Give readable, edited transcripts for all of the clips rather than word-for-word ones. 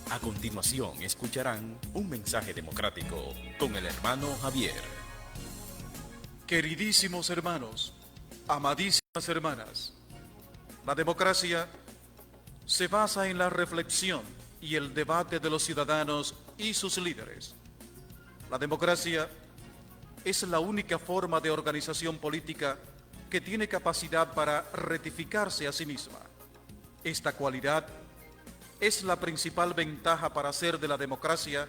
A continuación escucharán un mensaje democrático con el hermano Javier. Queridísimos hermanos, amadísimas hermanas, la democracia se basa en la reflexión y el debate de los ciudadanos y sus líderes. La democracia es la única forma de organización política que tiene capacidad para rectificarse a sí misma. Esta cualidad es la principal ventaja para hacer de la democracia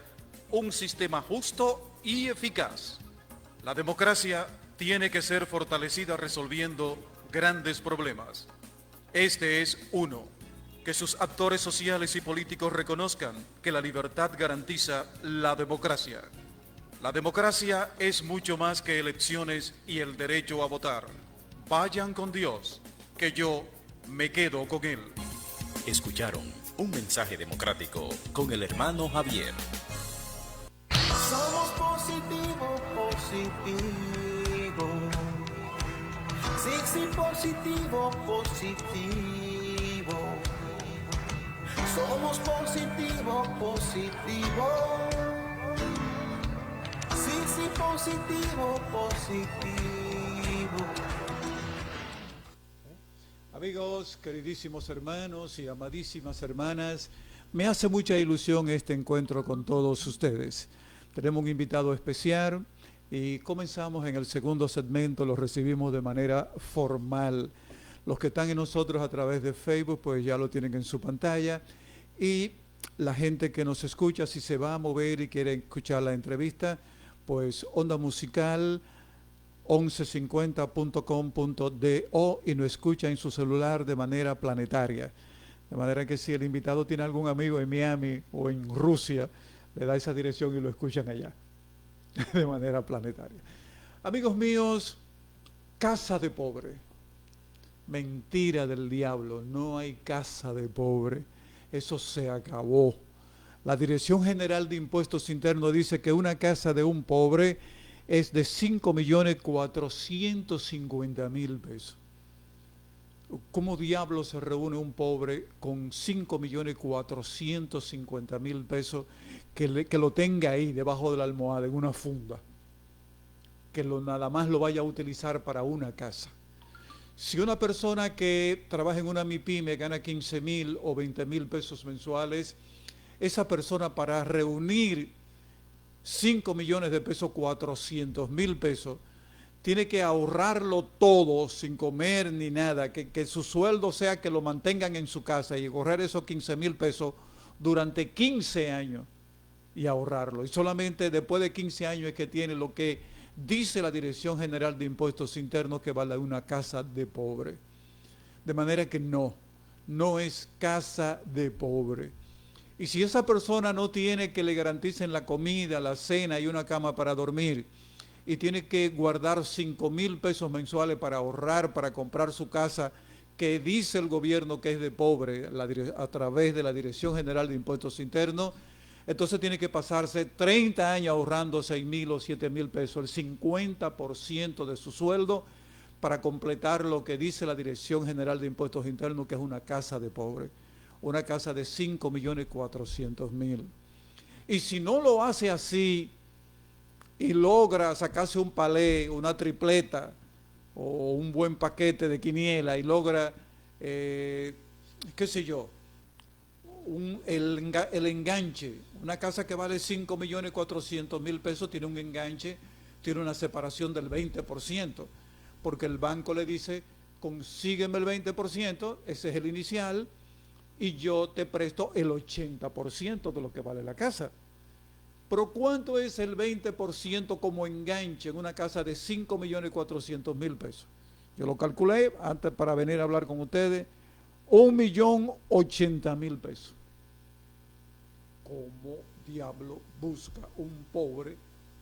un sistema justo y eficaz. La democracia tiene que ser fortalecida resolviendo grandes problemas. Este es uno, que sus actores sociales y políticos reconozcan que la libertad garantiza la democracia. La democracia es mucho más que elecciones y el derecho a votar. Vayan con Dios, que yo me quedo con Él. Escucharon un mensaje democrático con el hermano Javier. Somos positivo, positivo. Sí, sí, positivo, positivo. Somos positivo, positivo. Sí, sí, positivo, positivo. Amigos, queridísimos hermanos y amadísimas hermanas, me hace mucha ilusión este encuentro con todos ustedes. Tenemos un invitado especial y comenzamos en el segundo segmento, lo recibimos de manera formal. Los que están en nosotros a través de Facebook, pues ya lo tienen en su pantalla. Y la gente que nos escucha, si se va a mover y quiere escuchar la entrevista, pues Onda Musical 1150.com.do y nos escucha en su celular de manera planetaria. De manera que si el invitado tiene algún amigo en Miami o en Rusia, le da esa dirección y lo escuchan allá, de manera planetaria. Amigos míos, casa de pobre. Mentira del diablo, no hay casa de pobre. Eso se acabó. La Dirección General de Impuestos Internos dice que una casa de un pobre es de 5.450.000 pesos. ¿Cómo diablos se reúne un pobre con 5.450.000 pesos que lo tenga ahí debajo de la almohada en una funda? Que nada más lo vaya a utilizar para una casa. Si una persona que trabaja en una MIPYME gana 15.000 o 20.000 pesos mensuales, esa persona para reunir 5 millones de pesos, 400.000 pesos, tiene que ahorrarlo todo sin comer ni nada, que su sueldo sea que lo mantengan en su casa y ahorrar esos 15.000 pesos durante 15 años y ahorrarlo. Y solamente después de 15 años es que tiene lo que dice la Dirección General de Impuestos Internos que vale una casa de pobre. De manera que no es casa de pobre. Y si esa persona no tiene que le garanticen la comida, la cena y una cama para dormir, y tiene que guardar 5.000 pesos mensuales para ahorrar, para comprar su casa, que dice el gobierno que es de pobre a través de la Dirección General de Impuestos Internos, entonces tiene que pasarse 30 años ahorrando 6.000 o 7.000 pesos, el 50% de su sueldo, para completar lo que dice la Dirección General de Impuestos Internos, que es una casa de pobre. Una casa de 5.400.000. Y si no lo hace así y logra sacarse un palé, una tripleta o un buen paquete de quiniela y logra, qué sé yo, el enganche, una casa que vale 5.400.000 pesos tiene un enganche, tiene una separación del 20%, porque el banco le dice, consígueme el 20%, ese es el inicial, y yo te presto el 80% de lo que vale la casa. Pero ¿cuánto es el 20% como enganche en una casa de 5.400.000 pesos? Yo lo calculé antes para venir a hablar con ustedes, 1.080.000 pesos. ¿Cómo diablo busca un pobre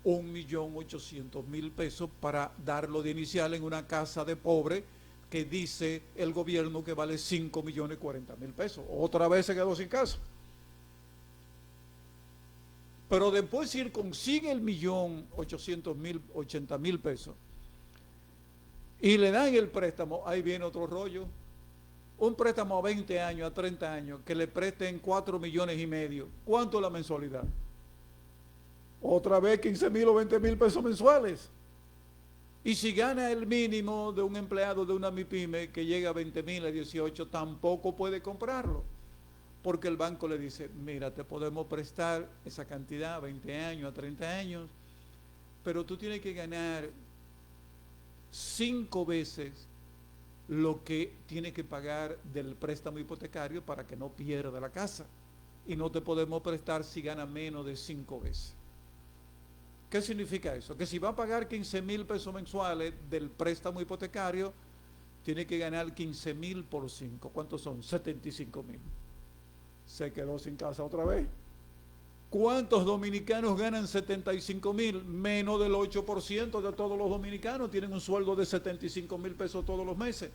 1.800.000 pesos para darlo de inicial en una casa de pobre que dice el gobierno que vale 5.040.000 pesos? Otra vez se quedó sin casa. Pero después, si él consigue el 1.800.080.000 pesos y le dan el préstamo, ahí viene otro rollo. un préstamo a 20 años, a 30 años, que le presten 4,5 millones, ¿cuánto es la mensualidad? Otra vez 15,000 o 20,000 pesos mensuales. Y si gana el mínimo de un empleado de una MIPYME que llega a 20,000, a 18, tampoco puede comprarlo. Porque el banco le dice, mira, te podemos prestar esa cantidad a 20 años, a 30 años, pero tú tienes que ganar 5 veces lo que tiene que pagar del préstamo hipotecario para que no pierda la casa. Y no te podemos prestar si gana menos de 5 veces. ¿Qué significa eso? Que si va a pagar 15,000 pesos mensuales del préstamo hipotecario, tiene que ganar 15,000 por 5. ¿Cuántos son? 75,000. Se quedó sin casa otra vez. ¿Cuántos dominicanos ganan 75,000? Menos del 8% de todos los dominicanos tienen un sueldo de 75,000 pesos todos los meses.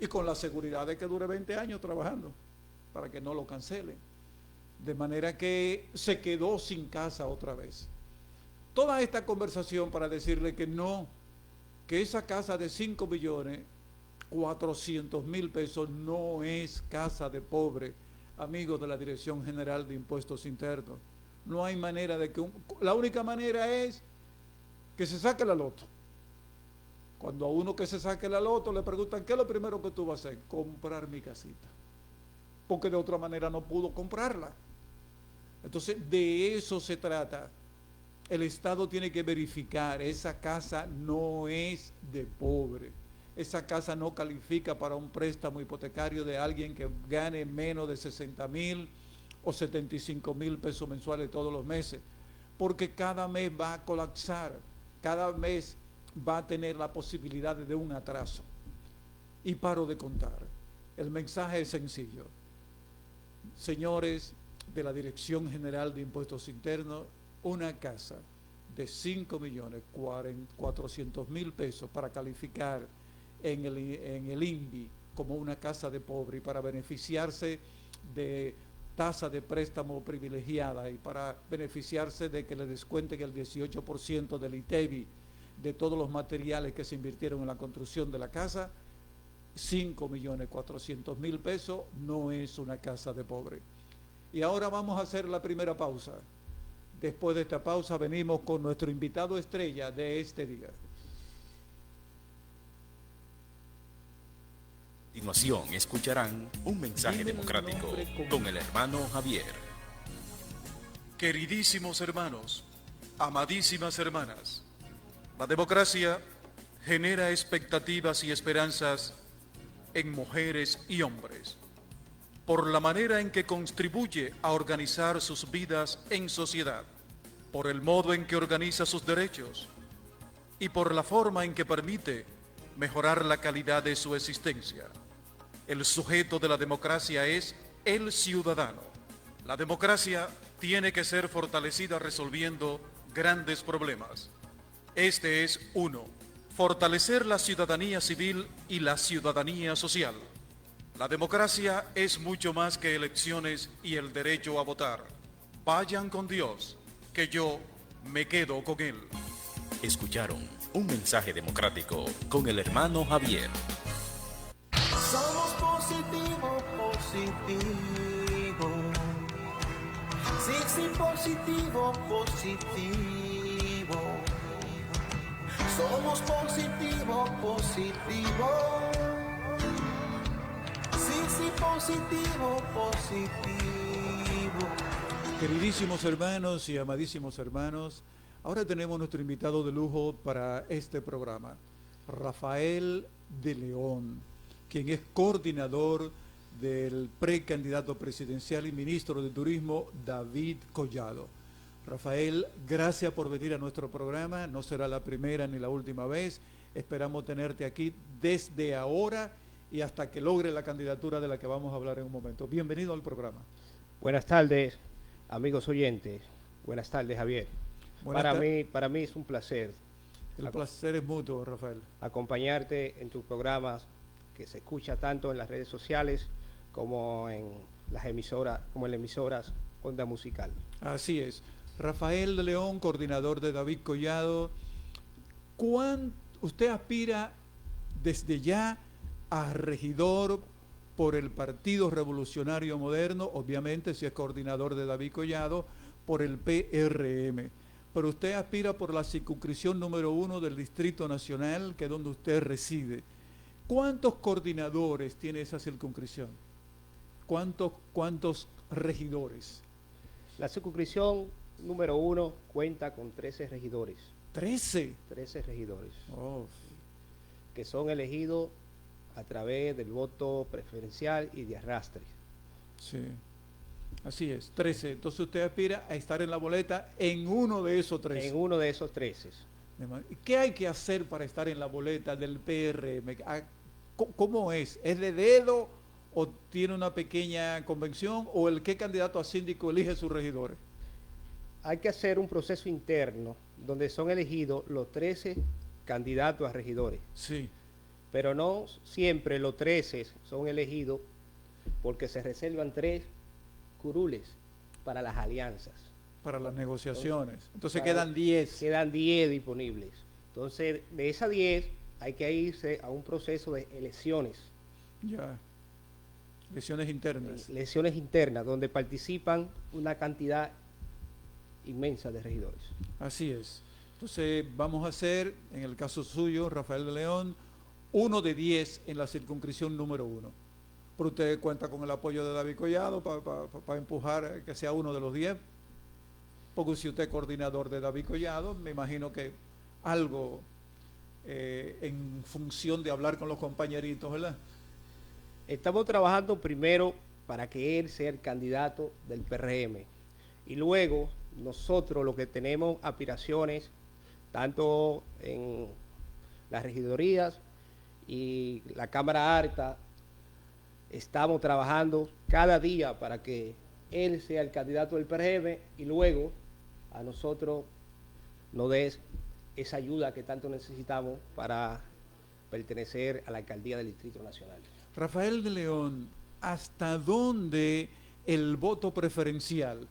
Y con la seguridad de que dure 20 años trabajando, para que no lo cancelen. De manera que se quedó sin casa otra vez. Toda esta conversación para decirle que no, que esa casa de 5,400,000 pesos no es casa de pobre, amigos de la Dirección General de Impuestos Internos. No hay manera de que... la única manera es que se saque la loto. Cuando a uno que se saque la loto le preguntan, ¿qué es lo primero que tú vas a hacer? Comprar mi casita. Porque de otra manera no pudo comprarla. Entonces, de eso se trata. El Estado tiene que verificar, esa casa no es de pobre. Esa casa no califica para un préstamo hipotecario de alguien que gane menos de 60,000 o 75,000 pesos mensuales todos los meses. Porque cada mes va a colapsar, cada mes va a tener la posibilidad de un atraso. Y paro de contar. El mensaje es sencillo. Señores de la Dirección General de Impuestos Internos, una casa de 5,400,000 pesos para calificar en el INVI como una casa de pobre y para beneficiarse de tasa de préstamo privilegiada y para beneficiarse de que le descuenten el 18% del ITEVI de todos los materiales que se invirtieron en la construcción de la casa, 5,400,000 pesos no es una casa de pobre. Y ahora vamos a hacer la primera pausa. Después de esta pausa venimos con nuestro invitado estrella de este día. A continuación escucharán un mensaje democrático con el hermano Javier. Queridísimos hermanos, amadísimas hermanas, la democracia genera expectativas y esperanzas en mujeres y hombres, por la manera en que contribuye a organizar sus vidas en sociedad, por el modo en que organiza sus derechos y por la forma en que permite mejorar la calidad de su existencia. El sujeto de la democracia es el ciudadano. La democracia tiene que ser fortalecida resolviendo grandes problemas. Este es 1. Fortalecer la ciudadanía civil y la ciudadanía social. La democracia es mucho más que elecciones y el derecho a votar. Vayan con Dios, que yo me quedo con Él. Escucharon un mensaje democrático con el hermano Javier. Somos positivo, positivo. Sí, sí, positivo, positivo. Somos positivo, positivo. Sí, sí, positivo, positivo. Queridísimos hermanos y amadísimos hermanos, ahora tenemos nuestro invitado de lujo para este programa, Rafael de León, quien es coordinador del precandidato presidencial y ministro de Turismo, David Collado. Rafael, gracias por venir a nuestro programa, no será la primera ni la última vez, esperamos tenerte aquí desde ahora y hasta que logre la candidatura de la que vamos a hablar en un momento. Bienvenido al programa. Buenas tardes, amigos oyentes. Buenas tardes, Javier. Para mí es un placer. El placer es mutuo, Rafael. Acompañarte en tus programas que se escucha tanto en las redes sociales como en las emisoras, Onda Musical. Así es. Rafael de León, coordinador de David Collado. ¿Usted aspira desde ya a regidor por el Partido Revolucionario Moderno, obviamente si es coordinador de David Collado, por el PRM. Pero usted aspira por la circunscripción número 1 del Distrito Nacional, que es donde usted reside. ¿Cuántos coordinadores tiene esa circunscripción? ¿Cuántos regidores? La circunscripción número 1 cuenta con 13 regidores. 13. 13 regidores Oh, que son elegidos a través del voto preferencial y de arrastre. sí. Así es, 13. Entonces usted aspira a estar en la boleta en uno de esos 13. En uno de esos 13. ¿Qué hay que hacer para estar en la boleta del PRM? ¿Cómo es? ¿Es de dedo o tiene una pequeña convención o el qué candidato a síndico elige sus regidores? Hay que hacer un proceso interno donde son elegidos los 13 candidatos a regidores, Sí, pero no siempre los 13 son elegidos porque se reservan 3 curules para las alianzas. para las negociaciones. Entonces Para- quedan 10. Quedan 10 disponibles. Entonces, de esas 10 hay que irse a un proceso de elecciones. Ya. Elecciones internas. Elecciones internas, donde participan una cantidad inmensa de regidores. Así es. Entonces vamos a hacer, en el caso suyo, Rafael de León, 1 de 10 en la circunscripción número 1. Pero usted cuenta con el apoyo de David Collado para empujar que sea uno de los 10. Porque si usted es coordinador de David Collado, me imagino que algo en función de hablar con los compañeritos, ¿verdad? Estamos trabajando primero para que él sea el candidato del PRM. Y luego nosotros lo que tenemos aspiraciones, tanto en las regidorías y la Cámara Alta, estamos trabajando cada día para que él sea el candidato del PRM y luego a nosotros nos des esa ayuda que tanto necesitamos para pertenecer a la alcaldía del Distrito Nacional. Rafael de León, ¿hasta dónde el voto preferencial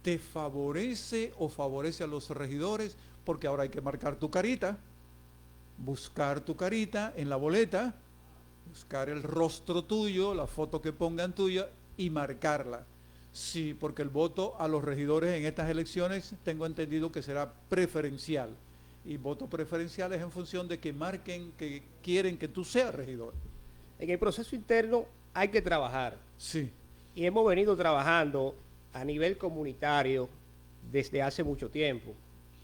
te favorece o favorece a los regidores? Porque ahora hay que marcar tu carita, buscar tu carita en la boleta, buscar el rostro tuyo, la foto que pongan tuya y marcarla. Sí, porque el voto a los regidores en estas elecciones tengo entendido que será preferencial. Y voto preferencial es en función de que marquen que quieren que tú seas regidor. En el proceso interno hay que trabajar Sí, y hemos venido trabajando a nivel comunitario desde hace mucho tiempo.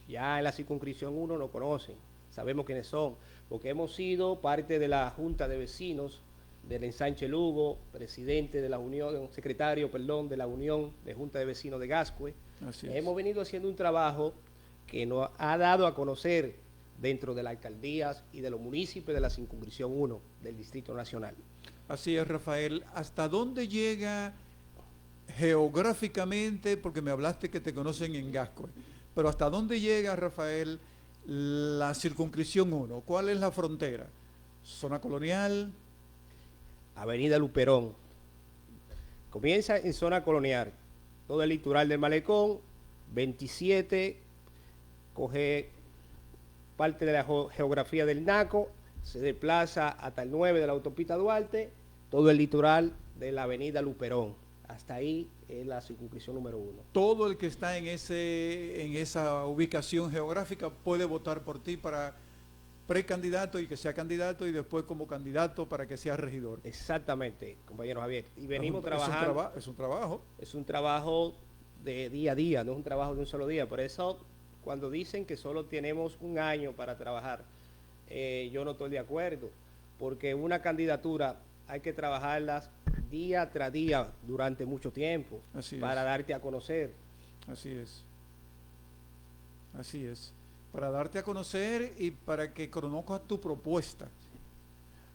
Ya en la circunscripción 1 nos conocen, sabemos quiénes son, porque hemos sido parte de la Junta de Vecinos del Ensanche Lugo, presidente de la Unión, secretario, perdón, de la Unión de Junta de Vecinos de Gascue. así es. Hemos venido haciendo un trabajo que nos ha dado a conocer dentro de las alcaldías y de los municipios de la circunscripción 1 del Distrito Nacional. Así es, Rafael. ¿Hasta dónde llega geográficamente? Porque me hablaste que te conocen en Gascue. Pero ¿hasta dónde llega, Rafael, la circunscripción 1? ¿Cuál es la frontera? ¿Zona colonial? Avenida Luperón. Comienza en zona colonial, todo el litoral del Malecón, 27, coge parte de la geografía del Naco, se desplaza hasta el 9 de la autopista Duarte, todo el litoral de la avenida Luperón. Hasta ahí es la circunscripción número 1. Todo el que está en esa ubicación geográfica puede votar por ti para precandidato y que sea candidato y después como candidato para que sea regidor. Exactamente, compañero Javier. Y venimos Es un trabajando. es un trabajo. Es un trabajo de día a día, no es un trabajo de un solo día. Por eso, cuando dicen que solo tenemos un año para trabajar, yo no estoy de acuerdo, porque una candidatura hay que trabajarlas día tras día durante mucho tiempo Así es. para darte a conocer. Así es. Así es. Para darte a conocer y para que conozcas tu propuesta.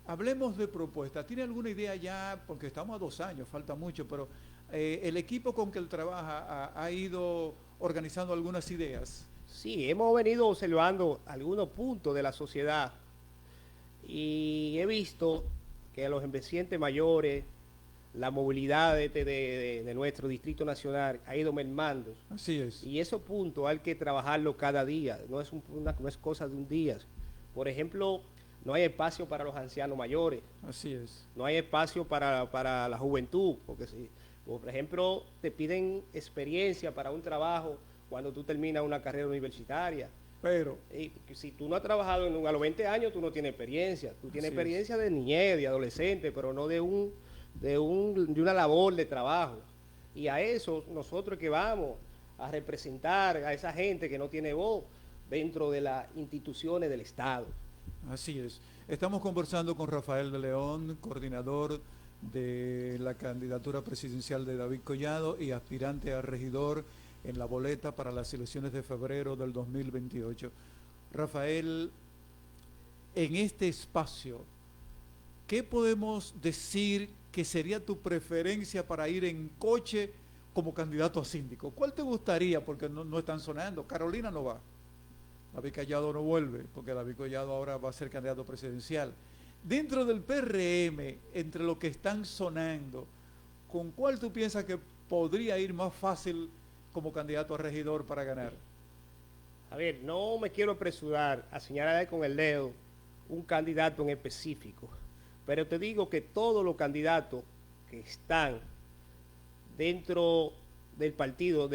Hablemos de propuesta. ¿Tiene alguna idea ya? Porque estamos a 2 años, falta mucho, pero el equipo con que él trabaja ha ido organizando algunas ideas. Sí, hemos venido observando algunos puntos de la sociedad y he visto que a los envejecientes mayores, la movilidad de nuestro Distrito Nacional ha ido mermando. Así es. Y esos puntos hay que trabajarlo cada día, no es cosa de un día. Por ejemplo, no hay espacio para los ancianos mayores, Así es. no hay espacio para la juventud, porque si, por ejemplo, te piden experiencia para un trabajo cuando tú terminas una carrera universitaria. Pero, Y si tú no has trabajado a los 20 años, tú no tienes experiencia. Tú tienes Así experiencia de niñez, de adolescente, pero no de una labor de trabajo. Y a eso nosotros que vamos a representar a esa gente que no tiene voz dentro de las instituciones del Estado. así es. Estamos conversando con Rafael de León, coordinador de la candidatura presidencial de David Collado y aspirante a regidor en la boleta para las elecciones de febrero del 2028. Rafael, en este espacio, ¿qué podemos decir que sería tu preferencia para ir en coche como candidato a síndico? ¿Cuál te gustaría? Porque no están sonando. Carolina no va. David Collado no vuelve, porque David Collado ahora va a ser candidato presidencial. Dentro del PRM, entre lo que están sonando, ¿con cuál tú piensas que podría ir más fácil como candidato a regidor para ganar? A ver, no me quiero apresurar a señalar con el dedo un candidato en específico, pero te digo que todos los candidatos que están dentro del partido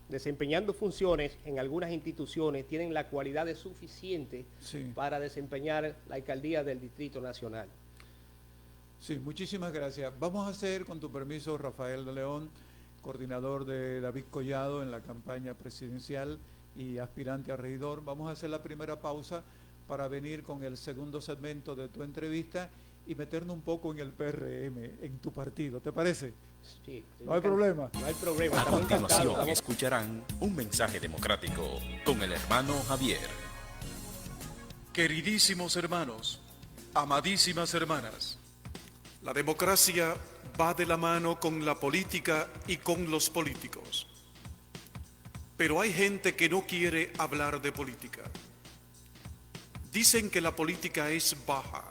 desempeñando funciones en algunas instituciones tienen las cualidades suficientes Sí. para desempeñar la alcaldía del Distrito Nacional. Sí, muchísimas gracias. Vamos a hacer, con tu permiso, Rafael de León, coordinador de David Collado en la campaña presidencial y aspirante a regidor. Vamos a hacer la primera pausa para venir con el segundo segmento de tu entrevista y meternos un poco en el PRM, en tu partido. ¿Te parece? Sí, No hay problema. No hay problema. A Estamos encantados, continuación estamos- escucharán un mensaje democrático con el hermano Javier. Queridísimos hermanos, amadísimas hermanas, la democracia va de la mano con la política y con los políticos. Pero hay gente que no quiere hablar de política. Dicen que la política es baja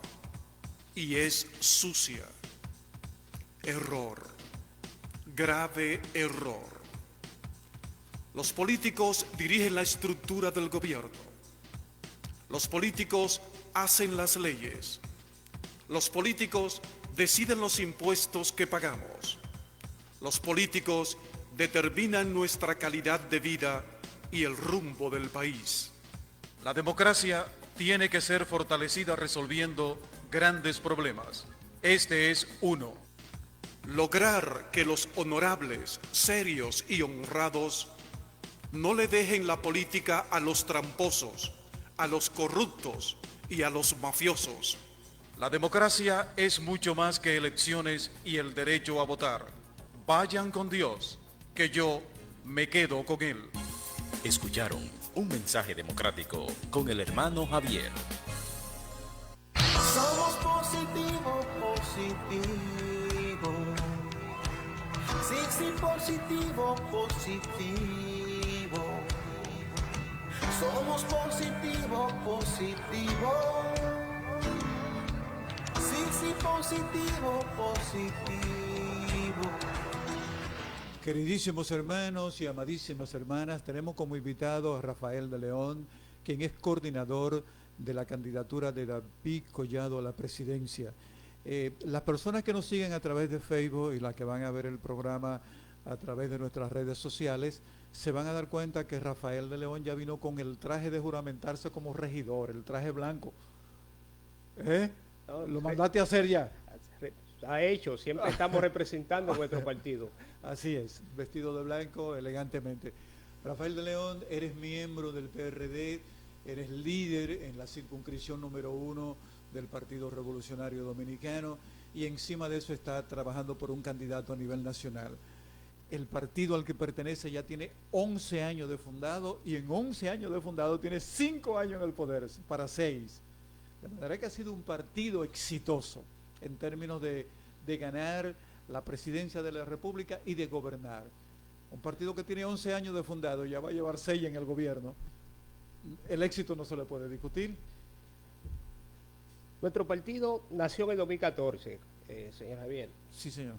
y es sucia. Error, grave error. Los políticos dirigen la estructura del gobierno. Los políticos hacen las leyes. Los políticos deciden los impuestos que pagamos. Los políticos determinan nuestra calidad de vida y el rumbo del país. La democracia tiene que ser fortalecida resolviendo grandes problemas. Este es uno. Lograr que los honorables, serios y honrados no le dejen la política a los tramposos, a los corruptos y a los mafiosos. La democracia es mucho más que elecciones y el derecho a votar. Vayan con Dios, que yo me quedo con Él. Escucharon un mensaje democrático con el hermano Javier. Somos positivo, positivo. Sí, sí, positivo, positivo. Somos positivo, positivo. Sí, sí, positivo, positivo. Queridísimos hermanos y amadísimas hermanas, tenemos como invitado a Rafael de León, quien es coordinador de la candidatura de David Collado a la presidencia. Las personas que nos siguen a través de Facebook y las que van a ver el programa a través de nuestras redes sociales, se van a dar cuenta que Rafael de León ya vino con el traje de juramentarse como regidor, el traje blanco. ¿Lo mandaste a hacer ya? Ha hecho, siempre estamos representando nuestro partido. Así es, vestido de blanco, elegantemente. Rafael de León, eres miembro del PRD, eres líder en la circunscripción número 1 del Partido Revolucionario Dominicano y encima de eso está trabajando por un candidato a nivel nacional. El partido al que pertenece ya tiene 11 años de fundado y en 11 años de fundado tiene 5 años en el poder, para 6. De manera que ha sido un partido exitoso en términos de ganar la presidencia de la República y de gobernar. Un partido que tiene 11 años de fundado, ya va a llevar 6 en el gobierno. El éxito no se le puede discutir. Nuestro partido nació en el 2014, señor Javier, Sí, señor.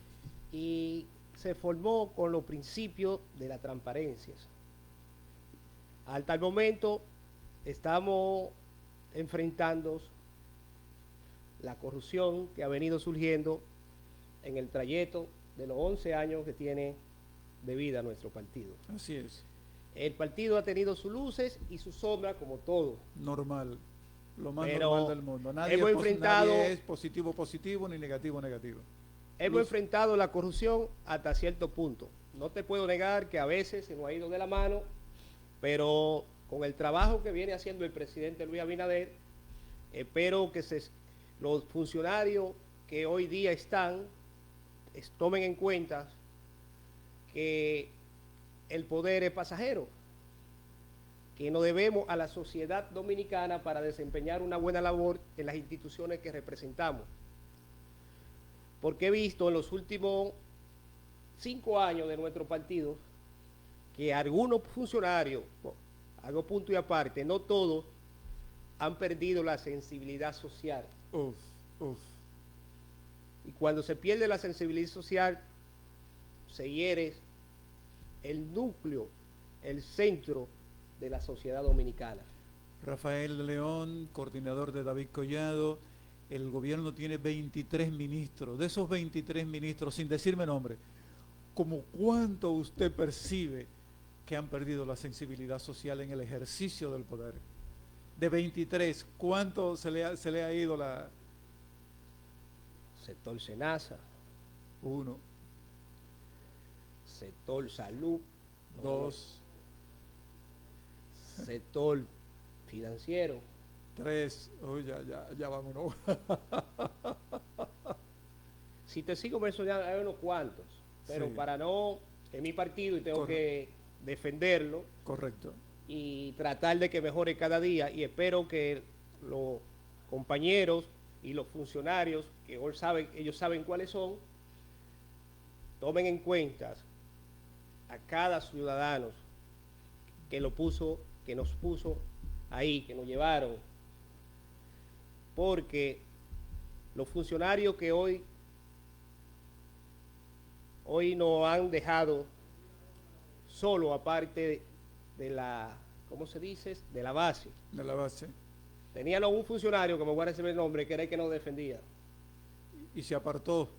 y se formó con los principios de la transparencia. Al tal momento estamos enfrentando la corrupción que ha venido surgiendo en el trayecto de los 11 años que tiene de vida nuestro partido. Así es, El partido ha tenido sus luces y sus sombras como todo. normal, lo más Pero normal del mundo. Nadie hemos enfrentado- nadie es positivo positivo ni negativo negativo. Hemos enfrentado la corrupción hasta cierto punto. No te puedo negar que a veces se nos ha ido de la mano, pero con el trabajo que viene haciendo el presidente Luis Abinader, espero que los funcionarios que hoy día están tomen en cuenta que el poder es pasajero, que nos debemos a la sociedad dominicana para desempeñar una buena labor en las instituciones que representamos. Porque he visto en los últimos 5 años de nuestro partido que algunos funcionarios, hago punto y aparte, no todos, han perdido la sensibilidad social. Uf, uf. Y cuando se pierde la sensibilidad social, se hiere el núcleo, el centro de la sociedad dominicana. Rafael de León, coordinador de David Collado. El gobierno tiene 23 ministros. De esos 23 ministros, sin decirme nombre, ¿cómo cuánto usted percibe que han perdido la sensibilidad social en el ejercicio del poder? De 23, ¿cuánto se le ha ido la...? Sector SENASA, Uno, sector salud, dos, sector financiero. tres. Uy, ya vámonos. Si te sigo mencionando, hay unos cuantos, pero Sí. para no, en mi partido y tengo Correcto. que defenderlo Correcto. y tratar de que mejore cada día y espero que los compañeros y los funcionarios que hoy saben, ellos saben cuáles son, tomen en cuenta a cada ciudadano que nos puso ahí, que nos llevaron, porque los funcionarios que hoy nos han dejado solo, aparte de la, ¿cómo se dice?, de la base. De la base. Teníamos un funcionario, que me voy a decir el nombre, que era el que nos defendía. Y se apartó.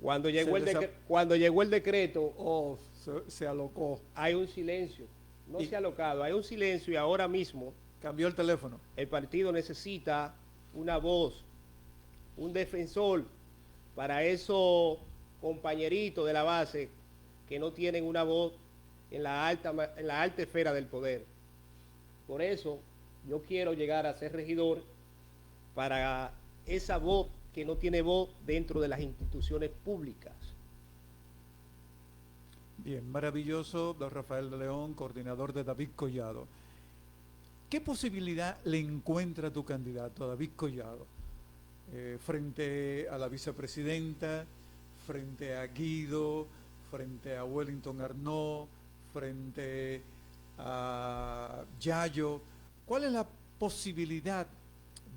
Cuando llegó, Se cuando llegó el decreto, Oh, se alocó. hay un silencio. No Y- se ha alocado, hay un silencio y ahora mismo Cambió el teléfono. el partido necesita una voz, un defensor para esos compañeritos de la base que no tienen una voz en la alta esfera del poder. Por eso yo quiero llegar a ser regidor para esa voz que no tiene voz dentro de las instituciones públicas. Bien, maravilloso, don Rafael de León, coordinador de David Collado. ¿Qué posibilidad le encuentra tu candidato, David Collado, frente a la vicepresidenta, frente a Guido, frente a Wellington Arnaud, frente a Yayo? ¿Cuál es la posibilidad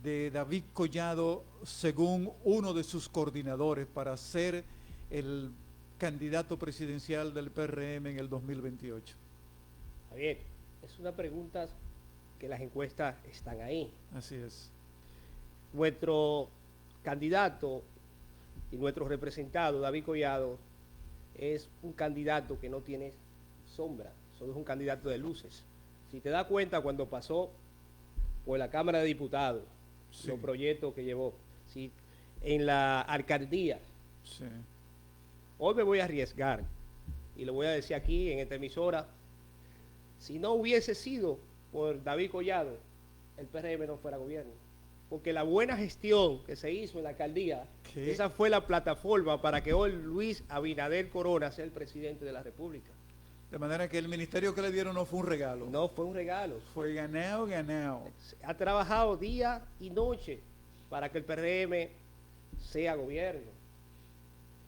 de David Collado, según uno de sus coordinadores, para ser el candidato presidencial del PRM en el 2028? Javier, es una pregunta que las encuestas están ahí. Así es. Nuestro candidato y nuestro representado, David Collado, es un candidato que no tiene sombra, solo es un candidato de luces. Si te das cuenta, cuando pasó por la Cámara de Diputados, Sí. los proyectos que llevó, ¿sí?, en la alcaldía, Sí. hoy me voy a arriesgar y lo voy a decir aquí en esta emisora, si no hubiese sido por David Collado, el PRM no fuera gobierno. Porque la buena gestión que se hizo en la alcaldía, ¿Qué? esa fue la plataforma para que hoy Luis Abinader Corona sea el presidente de la República. De manera que el ministerio que le dieron no fue un regalo. No fue un regalo. Fue ganado, ganado. Ha trabajado día y noche para que el PRM sea gobierno.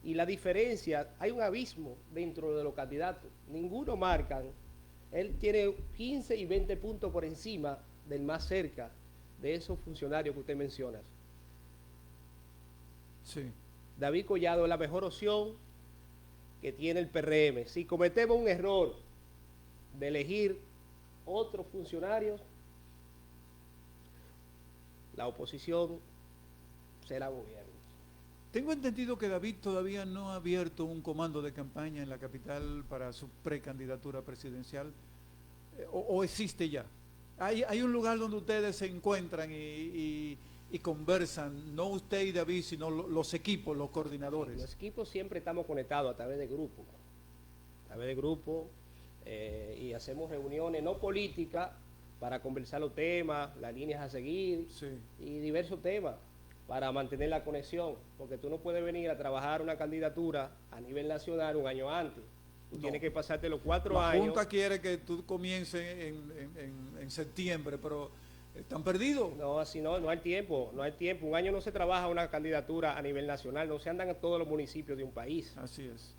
Y la diferencia, hay un abismo dentro de los candidatos. Ninguno marcan. Él tiene 15 y 20 puntos por encima del más cerca de esos funcionarios que usted menciona. Sí. David Collado es la mejor opción que tiene el PRM. Si cometemos un error de elegir otros funcionarios, la oposición será gobierno. Tengo entendido que David todavía no ha abierto un comando de campaña en la capital para su precandidatura presidencial, o existe ya. Hay un lugar donde ustedes se encuentran y conversan, no usted y David, sino los equipos, los coordinadores. Los equipos siempre estamos conectados a través de grupos, y hacemos reuniones no políticas para conversar los temas, las líneas a seguir Sí. y diversos temas para mantener la conexión, porque tú no puedes venir a trabajar una candidatura a nivel nacional un año antes. Tú No. tienes que pasarte los 4 La años. Junta quiere que tú comiences en septiembre, pero están perdidos. No, así no hay tiempo, no hay tiempo. Un año no se trabaja una candidatura a nivel nacional, no se andan en todos los municipios de un país. Así es.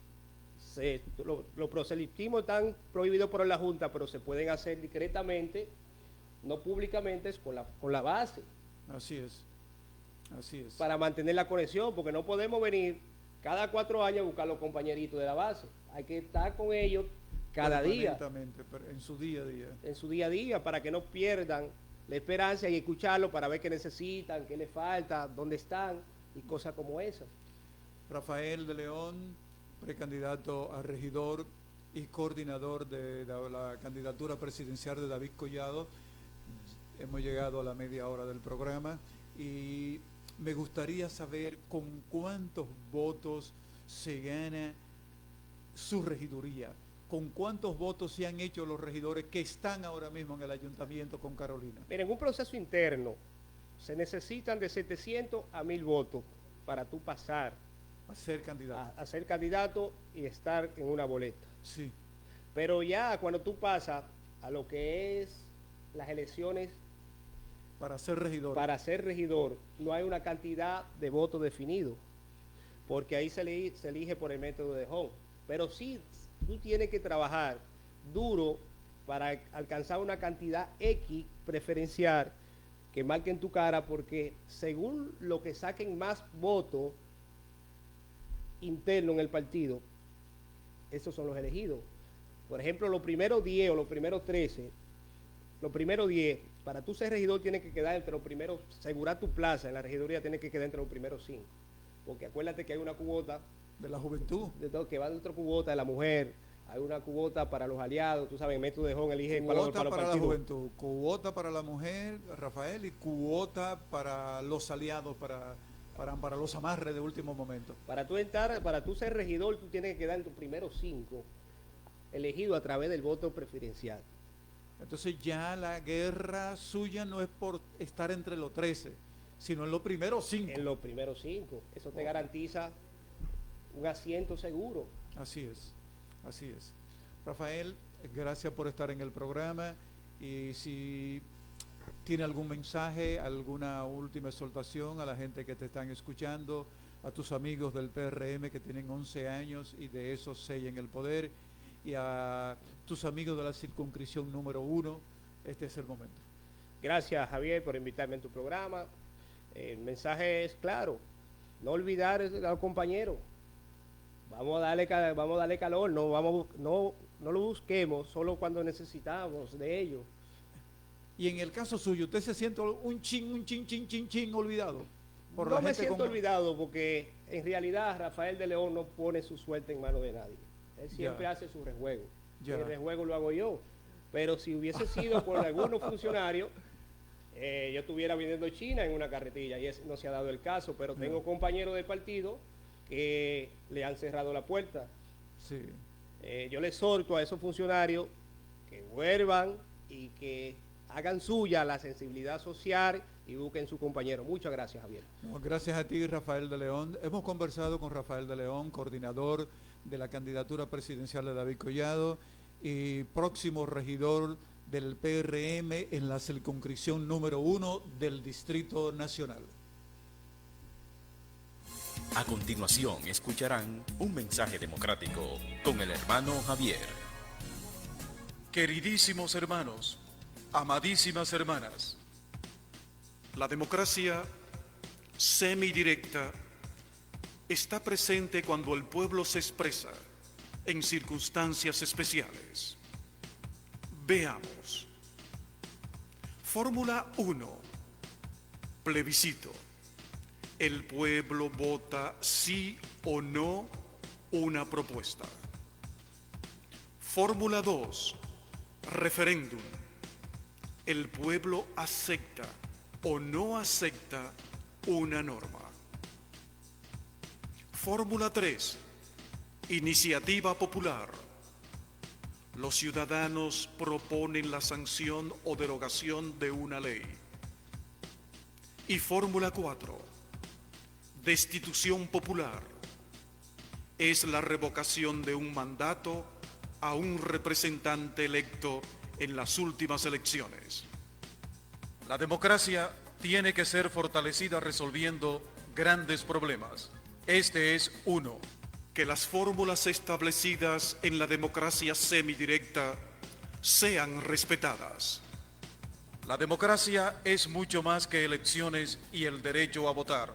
Los proselitismos están prohibidos por la Junta, pero se pueden hacer discretamente, no públicamente, con la base, Así es. Así es. para mantener la conexión, porque no podemos venir cada 4 años a buscar a los compañeritos de la base. Hay que estar con ellos cada día, Permanentemente, pero en su día a día. en su día a día, para que no pierdan la esperanza y escucharlo para ver qué necesitan, qué les falta, dónde están y cosas como esas. Rafael de León, precandidato a regidor y coordinador de la candidatura presidencial de David Collado. Hemos llegado a la media hora del programa y me gustaría saber con cuántos votos se gana su regiduría, con cuántos votos se han hecho los regidores que están ahora mismo en el ayuntamiento con Carolina. Mira, en un proceso interno se necesitan de 700 a 1000 votos para tú pasar A ser candidato. a ser candidato y estar en una boleta. Sí, Pero ya cuando tú pasas a lo que es las elecciones para ser regidor. para ser regidor, no hay una cantidad de votos definido, porque ahí se elige por el método de Home. Pero sí, tú tienes que trabajar duro para alcanzar una cantidad X preferencial que marque en tu cara, porque según lo que saquen más votos interno en el partido, esos son los elegidos. Por ejemplo, los primeros 10 o los primeros 13, los primeros 10, para tú ser regidor tienes que quedar entre los primeros, asegurar tu plaza en la regiduría tienes que quedar entre los primeros 5. Porque acuérdate que hay una cuota De la juventud. de todo, que va dentro cuota de la mujer, hay una cuota para los aliados, tú sabes, el método de Home elige para los Cuota para la partidos. juventud, cuota para la mujer, Rafael, y cuota para los aliados, para los amarres de último momento. Para tú entrar, para tú ser regidor, tú tienes que quedar en tus primeros 5, elegido a través del voto preferencial. Entonces ya la guerra suya no es por estar entre los 13, sino en los primeros 5. En los primeros 5. Eso te garantiza un asiento seguro. Así es, así es. Rafael, gracias por estar en el programa y si tiene algún mensaje, alguna última exhortación a la gente que te están escuchando, a tus amigos del PRM que tienen 11 años y de esos 6 en el poder, y a tus amigos de la circunscripción número 1, este es el momento. Gracias, Javier, por invitarme en tu programa. El mensaje es claro, no olvidar a los compañeros. Vamos a darle calor, no lo busquemos solo cuando necesitamos de ellos. Y en el caso suyo, ¿usted se siente un chin olvidado? Por No la me gente siento con- olvidado porque en realidad Rafael de León no pone su suerte en manos de nadie. Él siempre Ya. hace su rejuego. Ya. El rejuego lo hago yo. Pero si hubiese sido por algunos funcionarios, yo estuviera vendiendo China en una carretilla y ese no se ha dado el caso. Pero tengo compañeros del partido que le han cerrado la puerta. Sí. Yo le exhorto a esos funcionarios que vuelvan y que hagan suya la sensibilidad social y busquen su compañero. Muchas gracias, Javier. No, gracias a ti, Rafael de León. Hemos conversado con Rafael de León, coordinador de la candidatura presidencial de David Collado y próximo regidor del PRM en la circunscripción número 1 del Distrito Nacional. A continuación escucharán un mensaje democrático con el hermano Javier. Queridísimos hermanos, amadísimas hermanas, la democracia semidirecta está presente cuando el pueblo se expresa en circunstancias especiales. Veamos. Fórmula 1. Plebiscito. El pueblo vota sí o no una propuesta. Fórmula 2. Referéndum. El pueblo acepta o no acepta una norma. Fórmula 3. Iniciativa popular. Los ciudadanos proponen la sanción o derogación de una ley. Y fórmula 4. Destitución popular. Es la revocación de un mandato a un representante electo en las últimas elecciones. La democracia tiene que ser fortalecida resolviendo grandes problemas. Este es uno. Que las fórmulas establecidas en la democracia semidirecta sean respetadas. La democracia es mucho más que elecciones y el derecho a votar.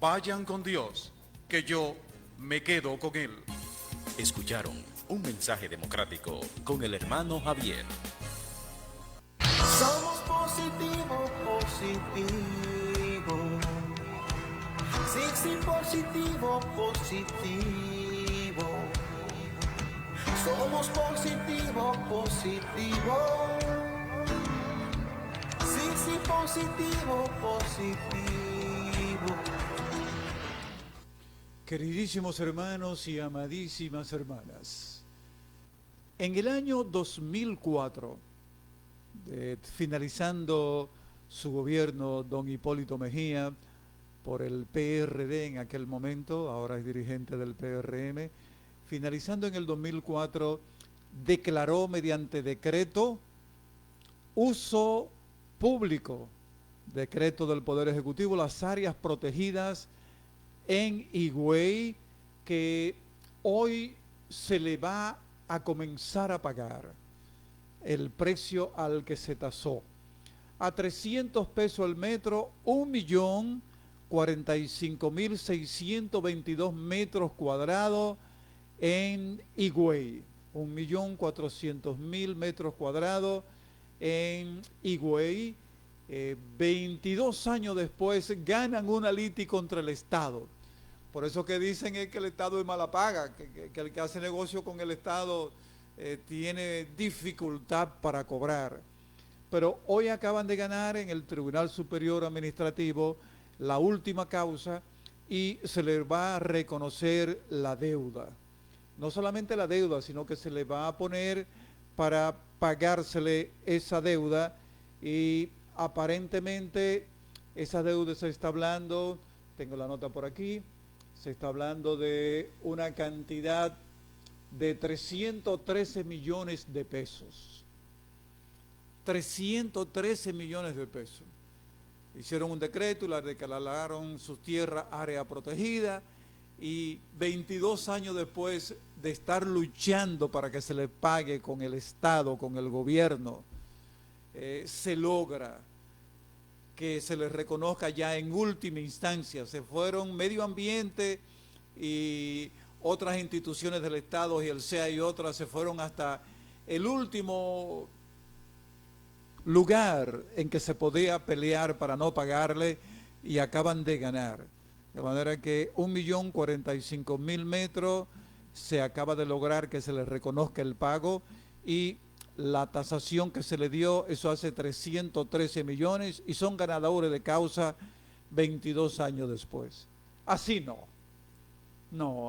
Vayan con Dios, que yo me quedo con Él. Escucharon un mensaje democrático con el hermano Javier. Somos positivo, positivo. Sí, sí, positivo, positivo. Somos positivo, positivo. Sí, sí, positivo, positivo. Queridísimos hermanos y amadísimas hermanas, en el año 2004, finalizando su gobierno, don Hipólito Mejía, por el PRD en aquel momento, ahora es dirigente del PRM, finalizando en el 2004, declaró mediante decreto uso público, decreto del Poder Ejecutivo, las áreas protegidas en Higüey, que hoy se le va a comenzar a pagar el precio al que se tasó. A 300 pesos el metro, 1.045.622 metros cuadrados en Higüey. 1.400.000 metros cuadrados en Higüey. 22 años después ganan una litis contra el Estado. Por eso que dicen es que el Estado es mala paga, que el que hace negocio con el Estado tiene dificultad para cobrar. Pero hoy acaban de ganar en el Tribunal Superior Administrativo la última causa y se les va a reconocer la deuda. No solamente la deuda, sino que se le va a poner para pagársele esa deuda, y aparentemente esa deuda se está hablando, tengo la nota por aquí, se está hablando de una cantidad de 313 millones de pesos. 313 millones de pesos. Hicieron un decreto y la declararon su tierra área protegida, y 22 años después de estar luchando para que se le pague con el Estado, con el gobierno, se logra que se les reconozca ya en última instancia. Se fueron Medio Ambiente y otras instituciones del Estado y el CEA y otras, se fueron hasta el último lugar en que se podía pelear para no pagarle, y acaban de ganar. De manera que 1.045.000 metros se acaba de lograr que se les reconozca el pago, y la tasación que se le dio, eso hace 313 millones, y son ganadores de causa 22 años después. Así no,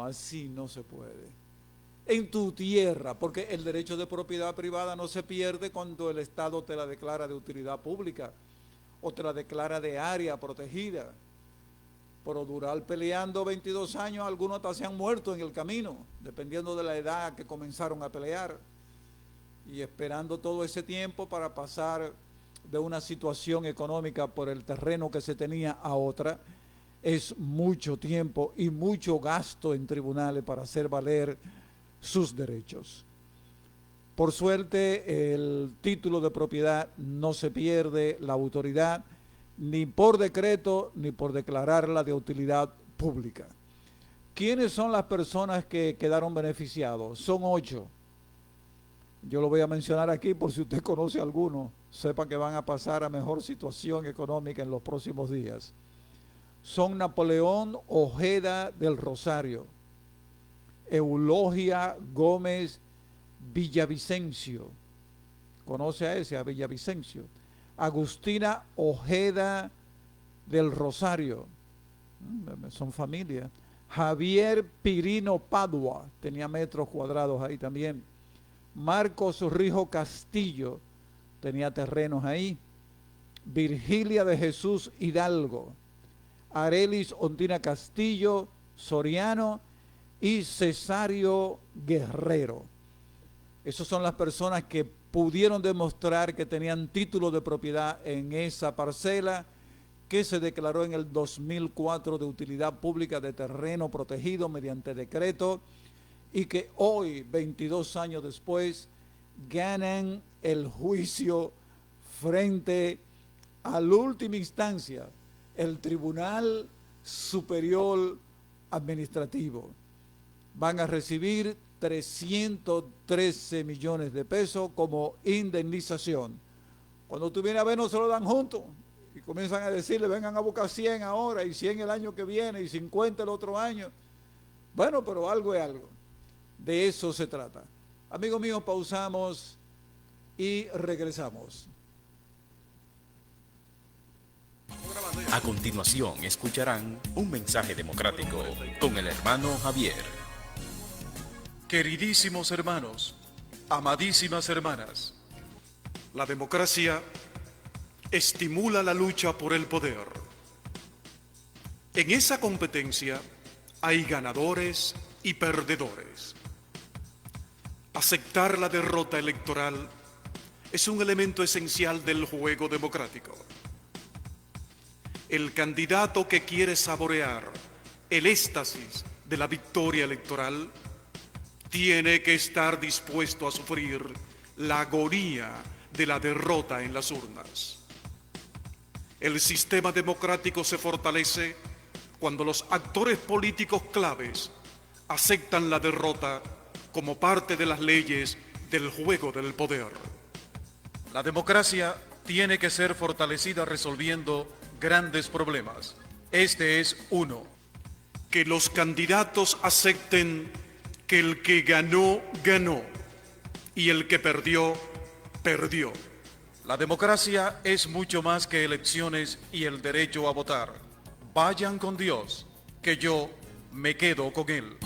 así no se puede. En tu tierra, porque el derecho de propiedad privada no se pierde cuando el Estado te la declara de utilidad pública o te la declara de área protegida. Por durar peleando 22 años, algunos hasta se han muerto en el camino, dependiendo de la edad que comenzaron a pelear, y esperando todo ese tiempo para pasar de una situación económica por el terreno que se tenía a otra. Es mucho tiempo y mucho gasto en tribunales para hacer valer sus derechos. Por suerte, el título de propiedad no se pierde, la autoridad, ni por decreto ni por declararla de utilidad pública. ¿Quiénes son las personas que quedaron beneficiados? Son 8. Yo lo voy a mencionar aquí por si usted conoce a alguno. sepan que van a pasar a mejor situación económica en los próximos días, son Napoleón Ojeda del Rosario, Eulogia Gómez Villavicencio, conoce a ese, a Villavicencio, Agustina Ojeda del Rosario, son familia, Javier Pirino Padua, tenía metros cuadrados ahí también, Marcos Rijo Castillo, tenía terrenos ahí, Virgilia de Jesús Hidalgo, Arelis Ondina Castillo Soriano y Cesario Guerrero. Esas son las personas que pudieron demostrar que tenían título de propiedad en esa parcela que se declaró en el 2004 de utilidad pública de terreno protegido mediante decreto y que hoy, 22 años después, ganan el juicio frente a la última instancia, el Tribunal Superior Administrativo. Van a recibir 313 millones de pesos como indemnización. Cuando tú vienes a ver, no se lo dan juntos y comienzan a decirle, vengan a buscar 100 ahora y 100 el año que viene y 50 el otro año. Bueno, pero algo es algo. De eso se trata. Amigos míos, pausamos y regresamos. A continuación escucharán un mensaje democrático con el hermano Javier. Queridísimos hermanos, amadísimas hermanas, la democracia estimula la lucha por el poder. En esa competencia hay ganadores y perdedores. Aceptar la derrota electoral es un elemento esencial del juego democrático. El candidato que quiere saborear el éxtasis de la victoria electoral tiene que estar dispuesto a sufrir la agonía de la derrota en las urnas. El sistema democrático se fortalece cuando los actores políticos claves aceptan la derrota como parte de las leyes del juego del poder. La democracia tiene que ser fortalecida resolviendo grandes problemas. Este es uno. Que los candidatos acepten que el que ganó, ganó y el que perdió, perdió. La democracia es mucho más que elecciones y el derecho a votar. Vayan con Dios, que yo me quedo con Él.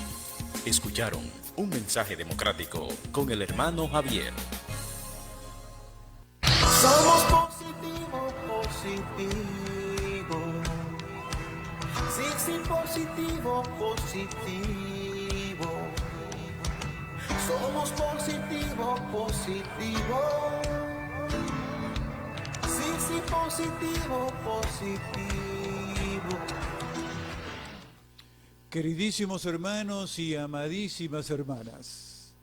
Escucharon un mensaje democrático con el hermano Javier. Somos positivo, positivo. Sí, sí, positivo, positivo. Somos positivo, positivo. Sí, sí, positivo, positivo. Queridísimos hermanos y amadísimas hermanas,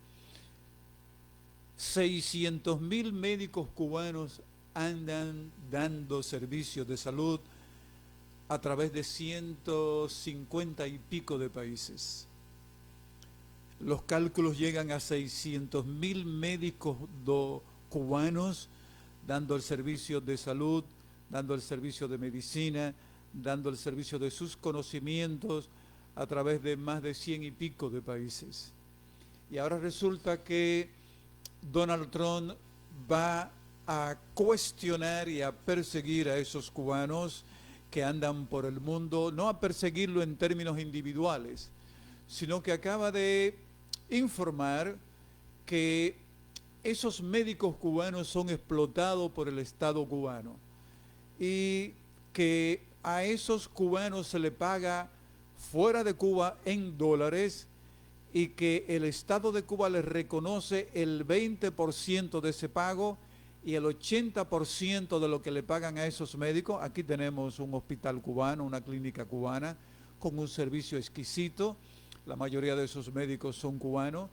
600,000 médicos cubanos andan dando servicios de salud a través de 150 y pico de países. Los cálculos llegan a 600,000 médicos cubanos dando el servicio de salud, dando el servicio de medicina, dando el servicio de sus conocimientos a través de más de 100 y pico de países. Y ahora resulta que Donald Trump va a cuestionar y a perseguir a esos cubanos que andan por el mundo, no a perseguirlo en términos individuales, sino que acaba de informar que esos médicos cubanos son explotados por el Estado cubano y que a esos cubanos se le paga fuera de Cuba en dólares y que el Estado de Cuba les reconoce el 20% de ese pago y el 80% de lo que le pagan a esos médicos. Aquí tenemos un hospital cubano, una clínica cubana con un servicio exquisito. La mayoría de esos médicos son cubanos,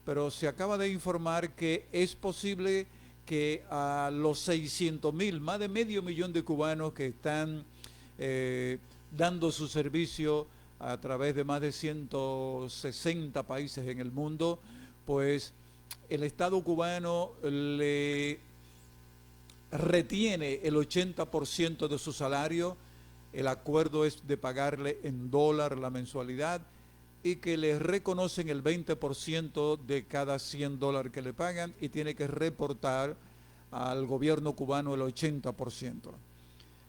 pero se acaba de informar que es posible que a los 600,000, más de medio millón de cubanos que están dando su servicio a través de más de 160 países en el mundo, pues el Estado cubano le retiene el 80% de su salario. El acuerdo es de pagarle en dólar la mensualidad y que le reconocen el 20% de cada 100 dólares que le pagan y tiene que reportar al gobierno cubano el 80%.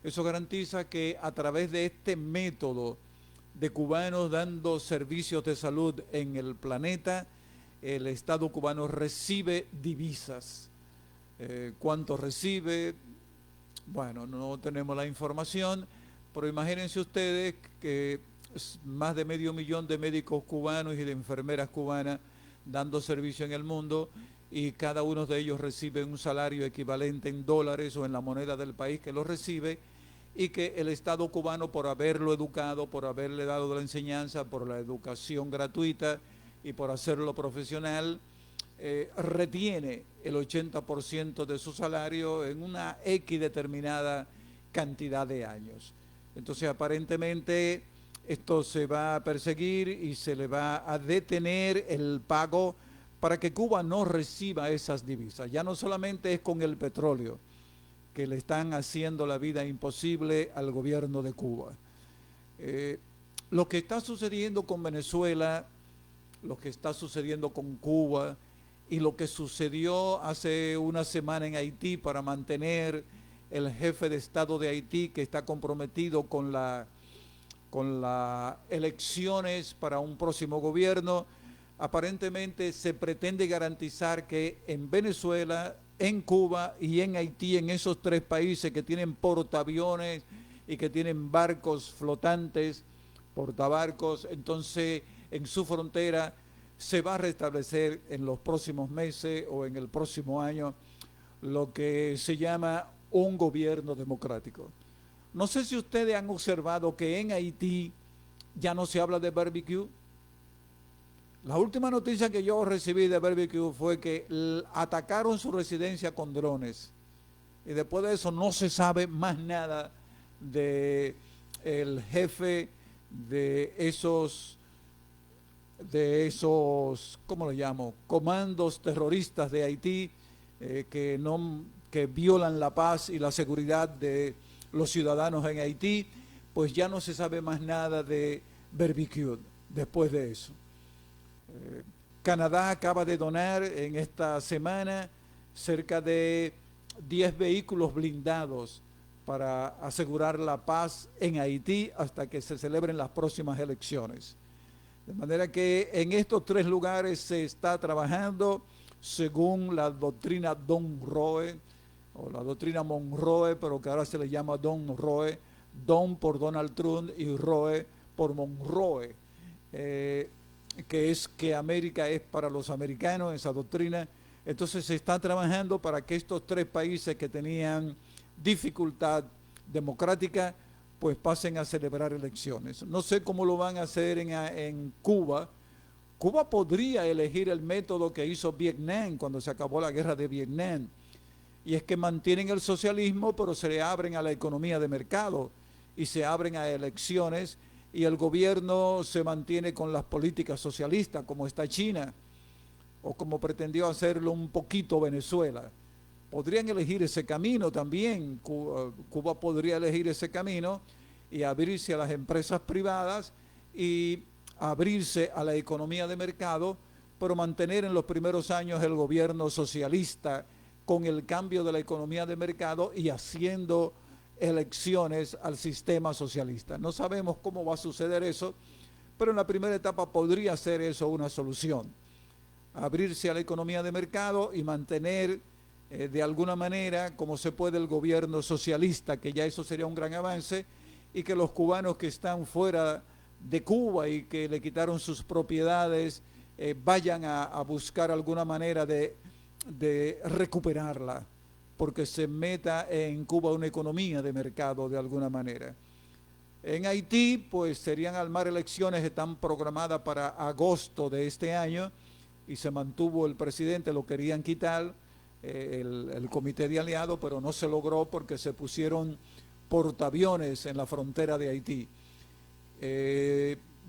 Eso garantiza que a través de este método de cubanos dando servicios de salud en el planeta, el Estado cubano recibe divisas. ¿Cuánto recibe? Bueno, no tenemos la información, pero imagínense ustedes que más de 500,000 de médicos cubanos y de enfermeras cubanas dando servicio en el mundo, y cada uno de ellos recibe un salario equivalente en dólares o en la moneda del país que lo recibe, y que el Estado cubano, por haberlo educado, por haberle dado la enseñanza, por la educación gratuita y por hacerlo profesional, retiene el 80% de su salario en una X determinada cantidad de años. Entonces, aparentemente, esto se va a perseguir y se le va a detener el pago para que Cuba no reciba esas divisas. Ya no solamente es con el petróleo que le están haciendo la vida imposible al gobierno de Cuba. Lo que está sucediendo con Venezuela, lo que está sucediendo con Cuba y lo que sucedió hace una semana en Haití para mantener el jefe de Estado de Haití, que está comprometido con las elecciones para un próximo gobierno, aparentemente se pretende garantizar que en Venezuela, en Cuba y en Haití, en esos tres países que tienen portaaviones y que tienen barcos flotantes, portabarcos, entonces en su frontera se va a restablecer en los próximos meses o en el próximo año lo que se llama un gobierno democrático. No sé si ustedes han observado que en Haití ya no se habla de barbecue. La última noticia que yo recibí de barbecue fue que atacaron su residencia con drones. Y después de eso no se sabe más nada de el jefe de esos, ¿cómo lo llamo?, comandos terroristas de Haití, que violan la paz y la seguridad de los ciudadanos en Haití. Pues ya no se sabe más nada de barbecue después de eso. Canadá acaba de donar en esta semana cerca de 10 vehículos blindados para asegurar la paz en Haití hasta que se celebren las próximas elecciones. De manera que en estos tres lugares se está trabajando según la doctrina Don Roe, o la doctrina Monroe, pero que ahora se le llama Don Roe, Don por Donald Trump y Roe por Monroe, que es que América es para los americanos, esa doctrina. Entonces se está trabajando para que estos tres países que tenían dificultad democrática pues pasen a celebrar elecciones. No sé cómo lo van a hacer en Cuba. Cuba podría elegir el método que hizo Vietnam cuando se acabó la guerra de Vietnam, y es que mantienen el socialismo pero se le abren a la economía de mercado y se abren a elecciones, y el gobierno se mantiene con las políticas socialistas como está China o como pretendió hacerlo un poquito Venezuela. Podrían elegir ese camino también. Cuba podría elegir ese camino y abrirse a las empresas privadas y abrirse a la economía de mercado, pero mantener en los primeros años el gobierno socialista con el cambio de la economía de mercado y haciendo elecciones al sistema socialista. No sabemos cómo va a suceder eso, pero en la primera etapa podría ser eso una solución. Abrirse a la economía de mercado y mantener de alguna manera como se puede el gobierno socialista, que ya eso sería un gran avance, y que los cubanos que están fuera de Cuba y que le quitaron sus propiedades vayan a buscar alguna manera de recuperarla, porque se meta en Cuba una economía de mercado de alguna manera. En Haití, pues serían armar elecciones, están programadas para agosto de este año, y se mantuvo el presidente, lo querían quitar, el comité de aliados, pero no se logró porque se pusieron portaaviones en la frontera de Haití.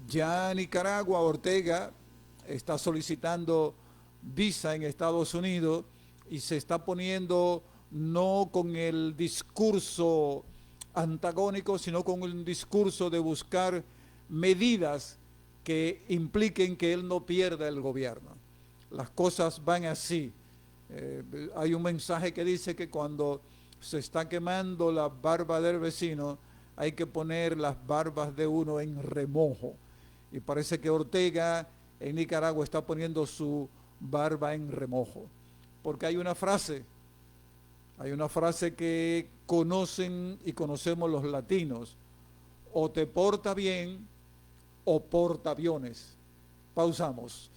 Ya Nicaragua, Ortega está solicitando visa en Estados Unidos y se está poniendo no con el discurso antagónico, sino con un discurso de buscar medidas que impliquen que él no pierda el gobierno. Las cosas van así. Hay un mensaje que dice que cuando se está quemando la barba del vecino, hay que poner las barbas de uno en remojo. Y parece que Ortega en Nicaragua está poniendo su barba en remojo. Porque hay una frase que conocen y conocemos los latinos: o te porta bien o porta aviones. Pausamos.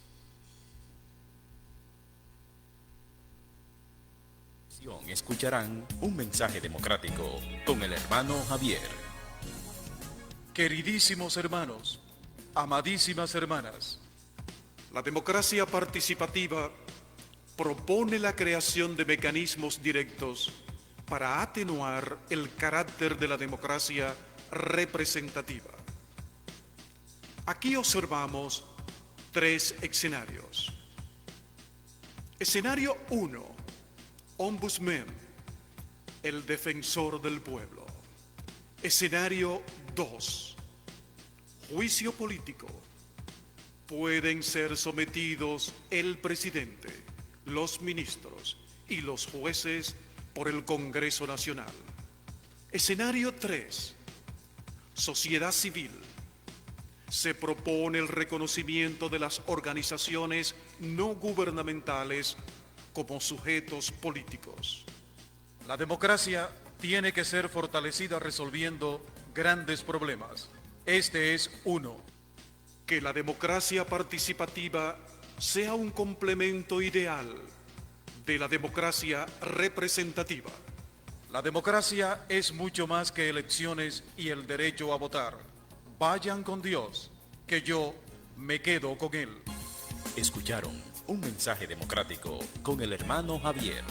Escucharán un mensaje democrático con el hermano Javier. Queridísimos hermanos, amadísimas hermanas, la democracia participativa propone la creación de mecanismos directos para atenuar el carácter de la democracia representativa. Aquí observamos 3 escenarios. Escenario 1. Ombudsman, el defensor del pueblo. Escenario 2. Juicio político. Pueden ser sometidos el presidente, los ministros y los jueces por el Congreso Nacional. Escenario 3. Sociedad civil. Se propone el reconocimiento de las organizaciones no gubernamentales como sujetos políticos. La democracia tiene que ser fortalecida resolviendo grandes problemas. Este es uno. Que la democracia participativa sea un complemento ideal de la democracia representativa. La democracia es mucho más que elecciones y el derecho a votar. Vayan con Dios, que yo me quedo con Él. Escucharon un mensaje democrático con el hermano Javier.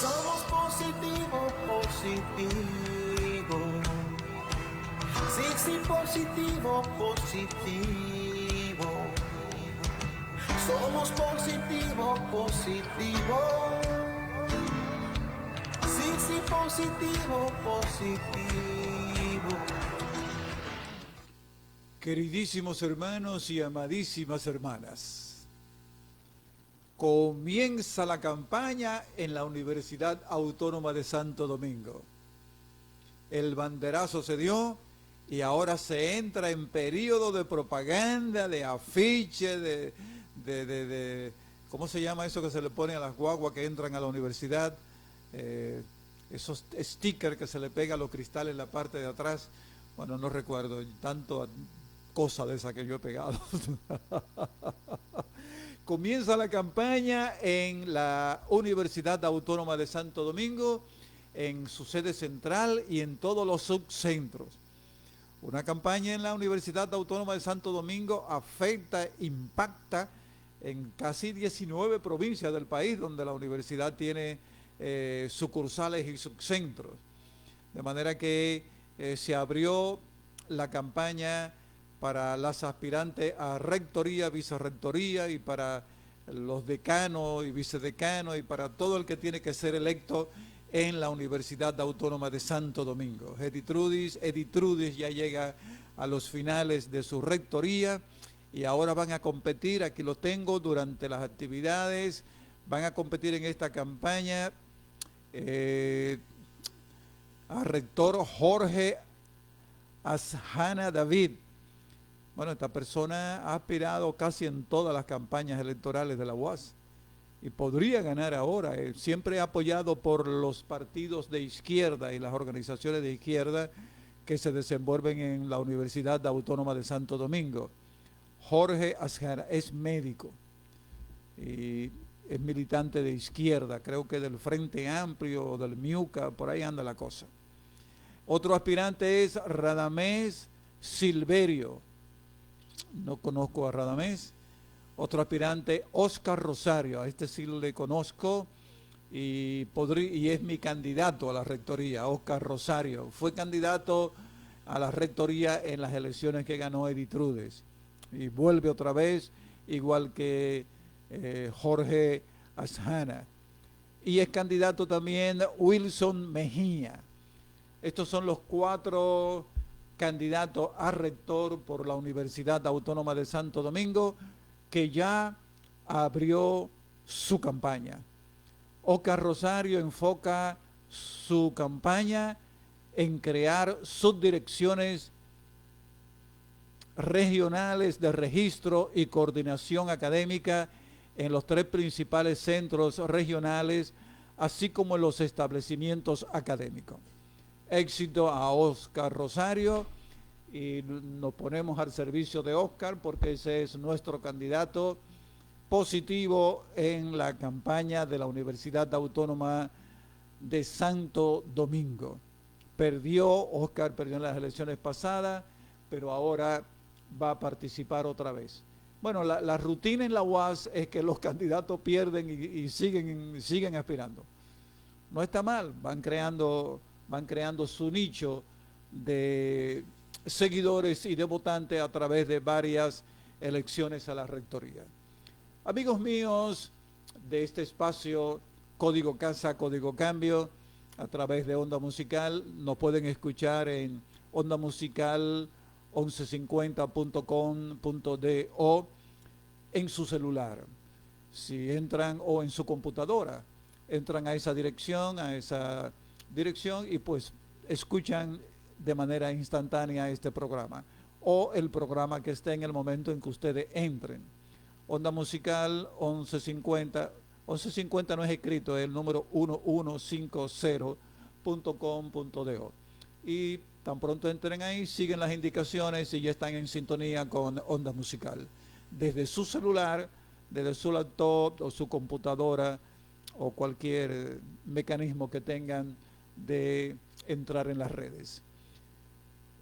Somos positivo, positivo. Sí, sí, positivo, positivo. Somos positivo, positivo. Sí, sí, positivo, positivo. Queridísimos hermanos y amadísimas hermanas, comienza la campaña en la Universidad Autónoma de Santo Domingo. El banderazo se dio y ahora se entra en periodo de propaganda, de afiche, ¿cómo se llama eso que se le pone a las guaguas que entran a la universidad? Esos stickers que se le pega a los cristales en la parte de atrás. Bueno, no recuerdo tanto cosa de esa que yo he pegado. Comienza la campaña en la Universidad Autónoma de Santo Domingo, en su sede central y en todos los subcentros. Una campaña en la Universidad Autónoma de Santo Domingo afecta, impacta en casi 19 provincias del país donde la universidad tiene sucursales y subcentros. De manera que se abrió la campaña para las aspirantes a rectoría, vicerrectoría y para los decanos y vicedecanos y para todo el que tiene que ser electo en la Universidad Autónoma de Santo Domingo. Edith Trudis ya llega a los finales de su rectoría y ahora van a competir, aquí lo tengo, durante las actividades, van a competir en esta campaña a rector Jorge Asjana David. Bueno, esta persona ha aspirado casi en todas las campañas electorales de la UAS y podría ganar ahora. Siempre apoyado por los partidos de izquierda y las organizaciones de izquierda que se desenvuelven en la Universidad Autónoma de Santo Domingo. Jorge Asjana es médico y es militante de izquierda, creo que del Frente Amplio o del MIUCA, por ahí anda la cosa. Otro aspirante es Radamés Silverio. No conozco a Radamés. Otro aspirante, Oscar Rosario. A este sí le conozco y es mi candidato a la rectoría, Oscar Rosario. Fue candidato a la rectoría en las elecciones que ganó Edith Trudis. y vuelve otra vez, igual que Jorge Asjana. Y es candidato también Wilson Mejía. Estos son los 4 candidatos a rector por la Universidad Autónoma de Santo Domingo, que ya abrió su campaña. Oscar Rosario enfoca su campaña en crear subdirecciones regionales de registro y coordinación académica en los 3 principales centros regionales, así como en los establecimientos académicos. Éxito a Oscar Rosario, y nos ponemos al servicio de Oscar porque ese es nuestro candidato positivo en la campaña de la Universidad Autónoma de Santo Domingo. Oscar perdió en las elecciones pasadas, pero ahora va a participar otra vez. Bueno, la rutina en la UAS es que los candidatos pierden y siguen aspirando. No está mal, van creando su nicho de seguidores y de votantes a través de varias elecciones a la rectoría. Amigos míos de este espacio Código Casa, Código Cambio, a través de Onda Musical, nos pueden escuchar en Onda Musical 1150.com.do en su celular. Si entran, o en su computadora, entran a esa dirección y pues escuchan de manera instantánea este programa o el programa que esté en el momento en que ustedes entren. Onda Musical 1150 no es escrito, es el número 1150.com.do. Y tan pronto entren ahí, siguen las indicaciones y ya están en sintonía con Onda Musical. Desde su celular, desde su laptop o su computadora o cualquier mecanismo que tengan de entrar en las redes.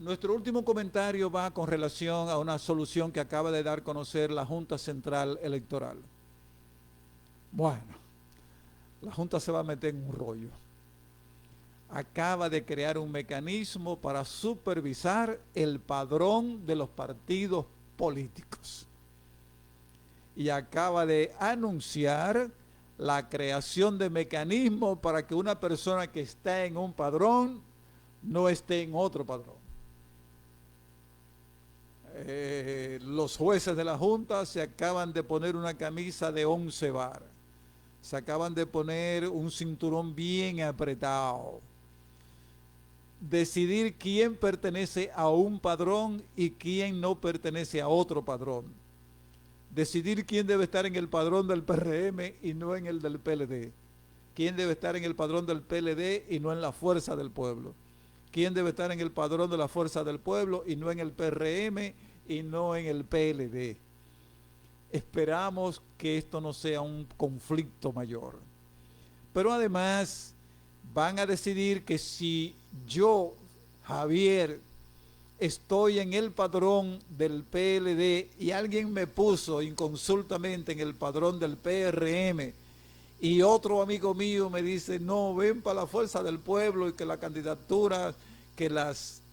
Nuestro último comentario va con relación a una solución que acaba de dar a conocer la Junta Central Electoral. Bueno, la Junta se va a meter en un rollo. Acaba de crear un mecanismo para supervisar el padrón de los partidos políticos. Y acaba de anunciar la creación de mecanismos para que una persona que está en un padrón no esté en otro padrón. Los jueces de la Junta se acaban de poner una camisa de 11 varas. Se acaban de poner un cinturón bien apretado. Decidir quién pertenece a un padrón y quién no pertenece a otro padrón. Decidir quién debe estar en el padrón del PRM y no en el del PLD. Quién debe estar en el padrón del PLD y no en la Fuerza del Pueblo. Quién debe estar en el padrón de la Fuerza del Pueblo y no en el PRM y no en el PLD. Esperamos que esto no sea un conflicto mayor. Pero además van a decidir que si yo, Javier, estoy en el padrón del PLD y alguien me puso inconsultamente en el padrón del PRM y otro amigo mío me dice, no, ven para la Fuerza del Pueblo y que la candidatura,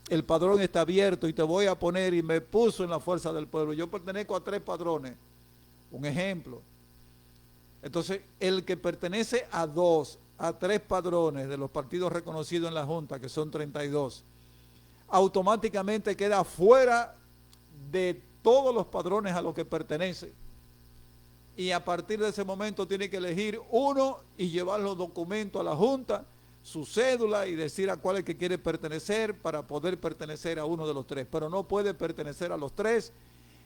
el padrón está abierto y te voy a poner, y me puso en la Fuerza del Pueblo. Yo pertenezco a 3 padrones, un ejemplo. Entonces, el que pertenece a 3 padrones de los partidos reconocidos en la Junta, que son 32, automáticamente queda fuera de todos los padrones a los que pertenece. Y a partir de ese momento tiene que elegir uno y llevar los documentos a la Junta, su cédula, y decir a cuál es que quiere pertenecer para poder pertenecer a uno de los 3. Pero no puede pertenecer a los 3,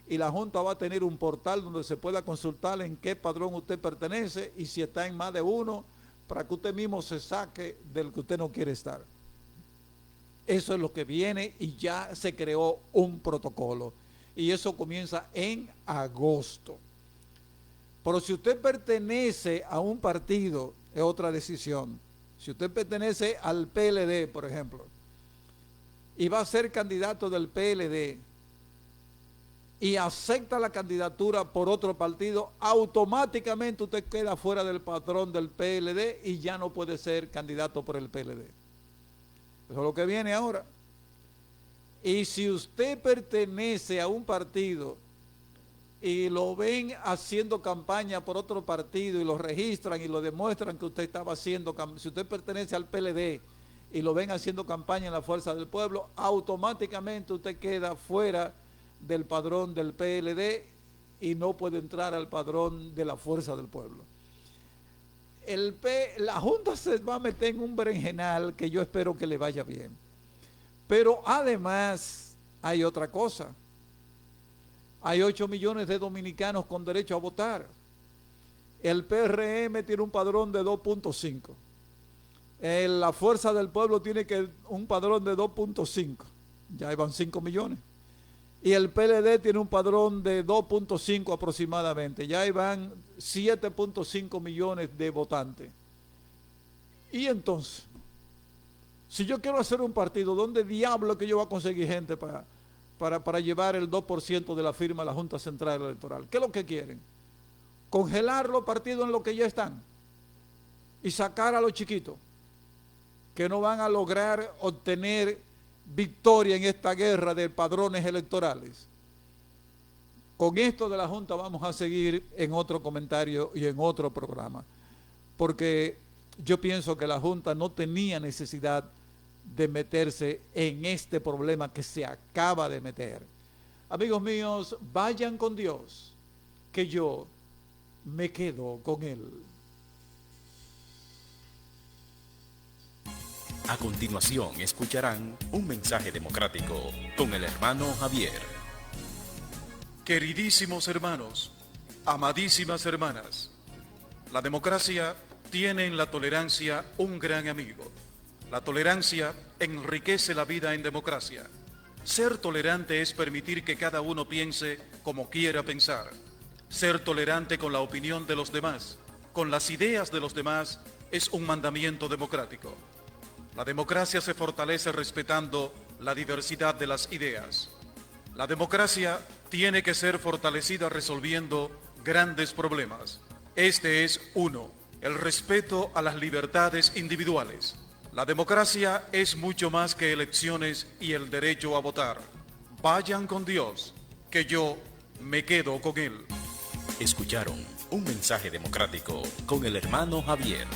y la Junta va a tener un portal donde se pueda consultar en qué padrón usted pertenece y si está en más de uno, para que usted mismo se saque del que usted no quiere estar. Eso es lo que viene y ya se creó un protocolo. Y eso comienza en agosto. Pero si usted pertenece a un partido, es otra decisión. Si usted pertenece al PLD, por ejemplo, y va a ser candidato del PLD y acepta la candidatura por otro partido, automáticamente usted queda fuera del padrón del PLD y ya no puede ser candidato por el PLD. Eso es lo que viene ahora. Y si usted pertenece a un partido y lo ven haciendo campaña por otro partido y lo registran y lo demuestran que usted estaba haciendo, si usted pertenece al PLD y lo ven haciendo campaña en la Fuerza del Pueblo, automáticamente usted queda fuera del padrón del PLD y no puede entrar al padrón de la Fuerza del Pueblo. La Junta se va a meter en un berenjenal que yo espero que le vaya bien. Pero además hay otra cosa. Hay 8 millones de dominicanos con derecho a votar. El PRM tiene un padrón de 2.5. La Fuerza del Pueblo tiene un padrón de 2.5. Ya van 5 millones. Y el PLD tiene un padrón de 2.5 aproximadamente. Ya van 7.5 millones de votantes. Y entonces, si yo quiero hacer un partido, ¿dónde diablo que yo voy a conseguir gente para llevar el 2% de la firma a la Junta Central Electoral? ¿Qué es lo que quieren? Congelar los partidos en lo que ya están y sacar a los chiquitos que no van a lograr obtener victoria en esta guerra de padrones electorales. Con esto de la Junta vamos a seguir en otro comentario y en otro programa, porque yo pienso que la Junta no tenía necesidad de meterse en este problema que se acaba de meter. Amigos míos, vayan con Dios, que yo me quedo con Él. A continuación escucharán un mensaje democrático con el hermano Javier. Queridísimos hermanos, amadísimas hermanas, la democracia tiene en la tolerancia un gran amigo. La tolerancia enriquece la vida en democracia. Ser tolerante es permitir que cada uno piense como quiera pensar. Ser tolerante con la opinión de los demás, con las ideas de los demás, es un mandamiento democrático. La democracia se fortalece respetando la diversidad de las ideas. La democracia tiene que ser fortalecida resolviendo grandes problemas. Este es uno, el respeto a las libertades individuales. La democracia es mucho más que elecciones y el derecho a votar. Vayan con Dios, que yo me quedo con Él. Escucharon un mensaje democrático con el hermano Javier.